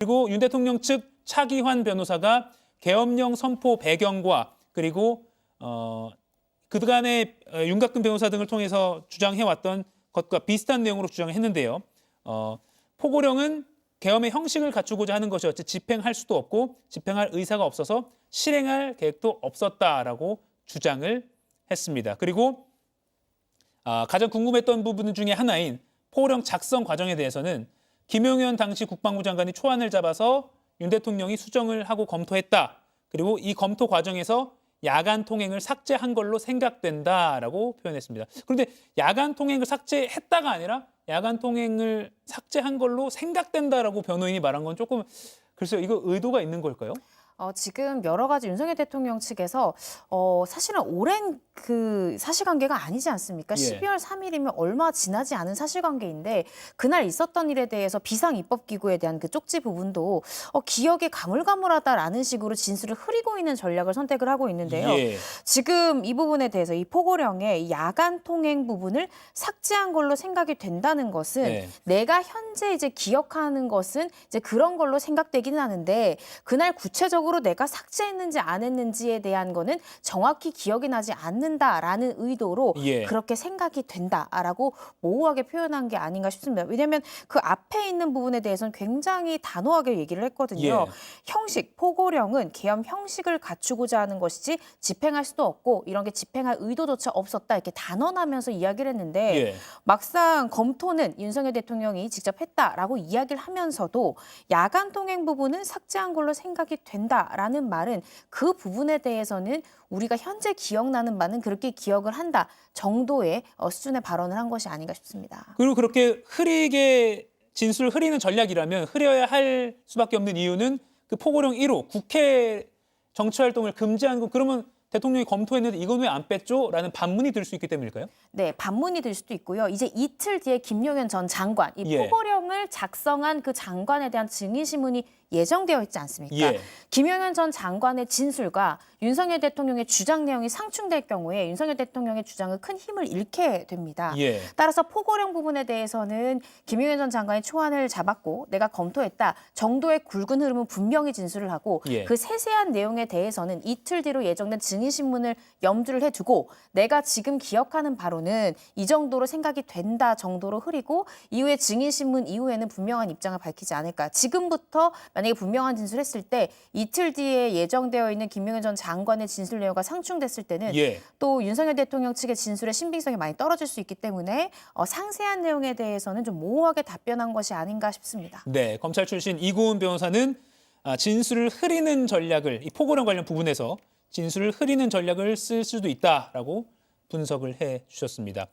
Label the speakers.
Speaker 1: 그리고 윤 대통령 측 차기환 변호사가 계엄령 선포 배경과 그리고 그간의 윤곽근 변호사 등을 통해서 주장해왔던 것과 비슷한 내용으로 주장을 했는데요. 포고령은 계엄의 형식을 갖추고자 하는 것이었지 집행할 수도 없고 집행할 의사가 없어서 실행할 계획도 없었다라고 주장을 했습니다. 그리고 가장 궁금했던 부분 중에 하나인 포고령 작성 과정에 대해서는 김용현 당시 국방부 장관이 초안을 잡아서 윤 대통령이 수정을 하고 검토했다. 그리고 이 검토 과정에서 야간 통행을 삭제한 걸로 생각된다라고 표현했습니다. 그런데 야간 통행을 삭제했다가 아니라 야간 통행을 삭제한 걸로 생각된다라고 변호인이 말한 건 조금 글쎄요, 이거 의도가 있는 걸까요?
Speaker 2: 지금 여러 가지 윤석열 대통령 측에서 사실은 오랜 그 사실관계가 아니지 않습니까?
Speaker 1: 예.
Speaker 2: 12월 3일이면 얼마 지나지 않은 사실관계인데 그날 있었던 일에 대해서 비상입법기구에 대한 그 쪽지 부분도 기억에 가물가물하다라는 식으로 진술을 흐리고 있는 전략을 선택을 하고 있는데요.
Speaker 1: 예.
Speaker 2: 지금 이 부분에 대해서 이 포고령의 야간 통행 부분을 삭제한 걸로 생각이 된다는 것은
Speaker 1: 네.
Speaker 2: 내가 현재 이제 기억하는 것은 이제 그런 걸로 생각되기는 하는데 그날 구체적으로 내가 삭제했는지 안 했는지에 대한 거는 정확히 기억이 나지 않는다라는 의도로
Speaker 1: 예.
Speaker 2: 그렇게 생각이 된다라고 모호하게 표현한 게 아닌가 싶습니다. 왜냐하면 그 앞에 있는 부분에 대해서는 굉장히 단호하게 얘기를 했거든요.
Speaker 1: 예.
Speaker 2: 형식, 포고령은 계엄 형식을 갖추고자 하는 것이지 집행할 수도 없고 이런 게 집행할 의도조차 없었다 이렇게 단언하면서 이야기를 했는데
Speaker 1: 예.
Speaker 2: 막상 검토는 윤석열 대통령이 직접 했다라고 이야기를 하면서도 야간 통행 부분은 삭제한 걸로 생각이 된다라는 말은 그 부분에 대해서는 우리가 현재 기억나는 바는 그렇게 기억을 한다 정도의 수준의 발언을 한 것이 아닌가 싶습니다.
Speaker 1: 그리고 그렇게 흐리게 진술을 흐리는 전략이라면 흐려야 할 수밖에 없는 이유는 그 포고령 1호 국회 정치활동을 금지한 거 그러면 대통령이 검토했는데 이건 왜 안 뺐죠? 라는 반문이 들 수 있기 때문일까요?
Speaker 2: 네, 반문이 들 수도 있고요. 이제 이틀 뒤에 김용현 전 장관, 이
Speaker 1: 예.
Speaker 2: 포고령을 작성한 그 장관에 대한 증인신문이 예정되어 있지 않습니까?
Speaker 1: 예.
Speaker 2: 김용현 전 장관의 진술과 윤석열 대통령의 주장 내용이 상충될 경우에 윤석열 대통령의 주장은 큰 힘을 잃게 됩니다.
Speaker 1: 예.
Speaker 2: 따라서 포고령 부분에 대해서는 김용현 전 장관이 초안을 잡았고 내가 검토했다 정도의 굵은 흐름은 분명히 진술을 하고
Speaker 1: 예.
Speaker 2: 그 세세한 내용에 대해서는 이틀 뒤로 예정된 증인신문을 염두를 해두고 내가 지금 기억하는 바로는 이 정도로 생각이 된다 정도로 흐리고 이후에 증인신문 이후에는 분명한 입장을 밝히지 않을까. 지금부터 만약에 분명한 진술을 했을 때 이틀 뒤에 예정되어 있는 김용현 전 장관의 진술 내용과 상충됐을 때는
Speaker 1: 예.
Speaker 2: 또 윤석열 대통령 측의 진술의 신빙성이 많이 떨어질 수 있기 때문에 상세한 내용에 대해서는 좀 모호하게 답변한 것이 아닌가 싶습니다.
Speaker 1: 네, 검찰 출신 이고은 변호사는 진술을 흐리는 전략을 이 포고령 관련 부분에서 진술을 흐리는 전략을 쓸 수도 있다라고 분석을 해 주셨습니다.